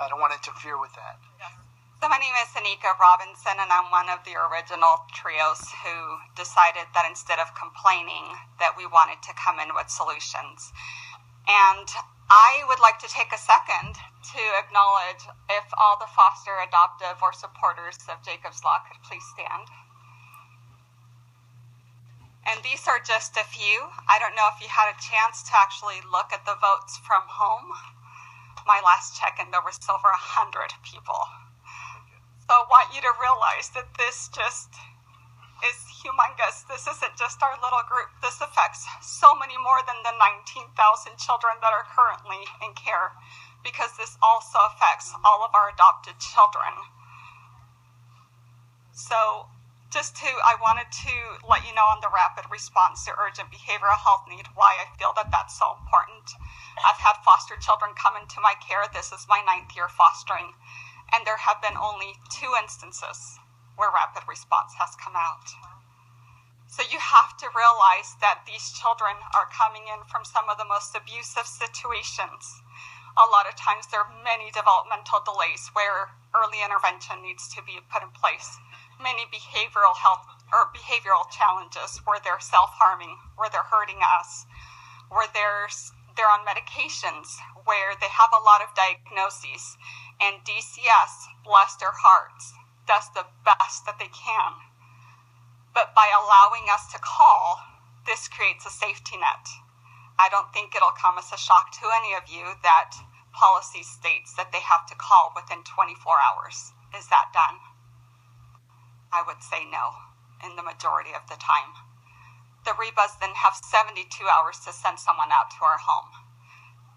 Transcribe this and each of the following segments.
I don't want to interfere with that. So my name is Anika Robinson, and I'm one of the original trios who decided that instead of complaining, that we wanted to come in with solutions. And I would like to take a second to acknowledge if all the foster, adoptive, or supporters of Jacob's Law could please stand. And these are just a few. I don't know if you had a chance to actually look at the votes from home. My last check-in, there was over 100 people. So I want you to realize that this just is humongous. This isn't just our little group. This affects so many more than the 19,000 children that are currently in care, because this also affects all of our adopted children. So I wanted to let you know on the rapid response to urgent behavioral health need, why I feel that that's so important. I've had foster children come into my care. This is my 9th year fostering. And there have been only 2 instances where rapid response has come out. So you have to realize that these children are coming in from some of the most abusive situations. A lot of times there are many developmental delays where early intervention needs to be put in place. Many behavioral health or behavioral challenges where they're self-harming, where they're hurting us, where they're on medications, where they have a lot of diagnoses. And DCS, bless their hearts, does the best that they can. But by allowing us to call, this creates a safety net. I don't think it'll come as a shock to any of you that policy states that they have to call within 24 hours. Is that done? I would say no, in the majority of the time. The REBAs then have 72 hours to send someone out to our home.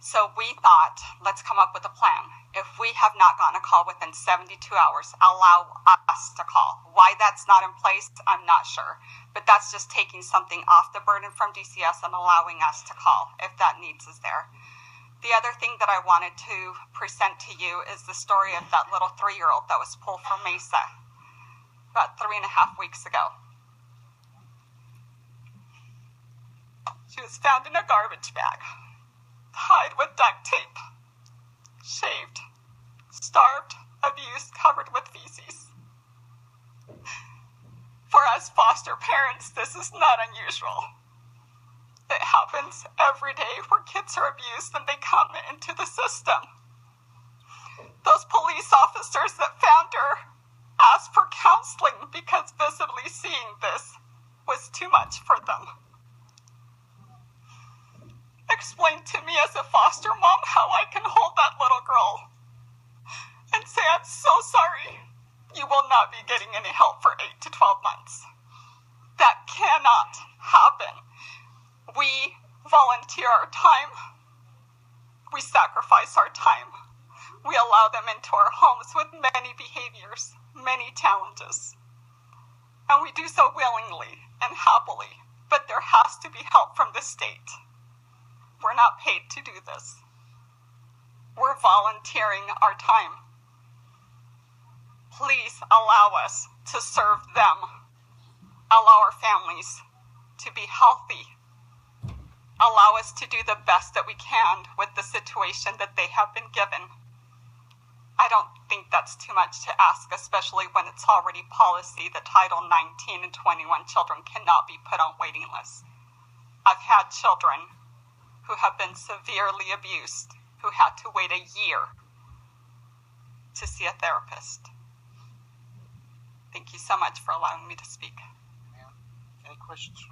So we thought, let's come up with a plan. If we have not gotten a call within 72 hours, allow us to call. Why that's not in place, I'm not sure. But that's just taking something off the burden from DCS and allowing us to call if that needs is there. The other thing that I wanted to present to you is the story of that little 3-year-old that was pulled from Mesa about 3.5 weeks ago. She was found in a garbage bag, tied with duct tape, shaved, starved, abused, covered with feces. For us foster parents, this is not unusual. It happens every day where kids are abused and they come into the system. Those police officers that found her asked for counseling because visibly seeing this was too much for them. Explain to me as a foster mom how I can hold that little girl and say, I'm so sorry. You will not be getting any help for 8 to 12 months. That cannot happen. We volunteer our time. We sacrifice our time. We allow them into our homes with many behaviors, many challenges. And we do so willingly and happily, but there has to be help from the state. We're not paid to do this. We're volunteering our time. Please allow us to serve them. Allow our families to be healthy. Allow us to do the best that we can with the situation that they have been given. I don't think that's too much to ask, especially when it's already policy that Title 19 and 21 children cannot be put on waiting lists. I've had children who have been severely abused, who had to wait a year to see a therapist. Thank you so much for allowing me to speak. Any questions from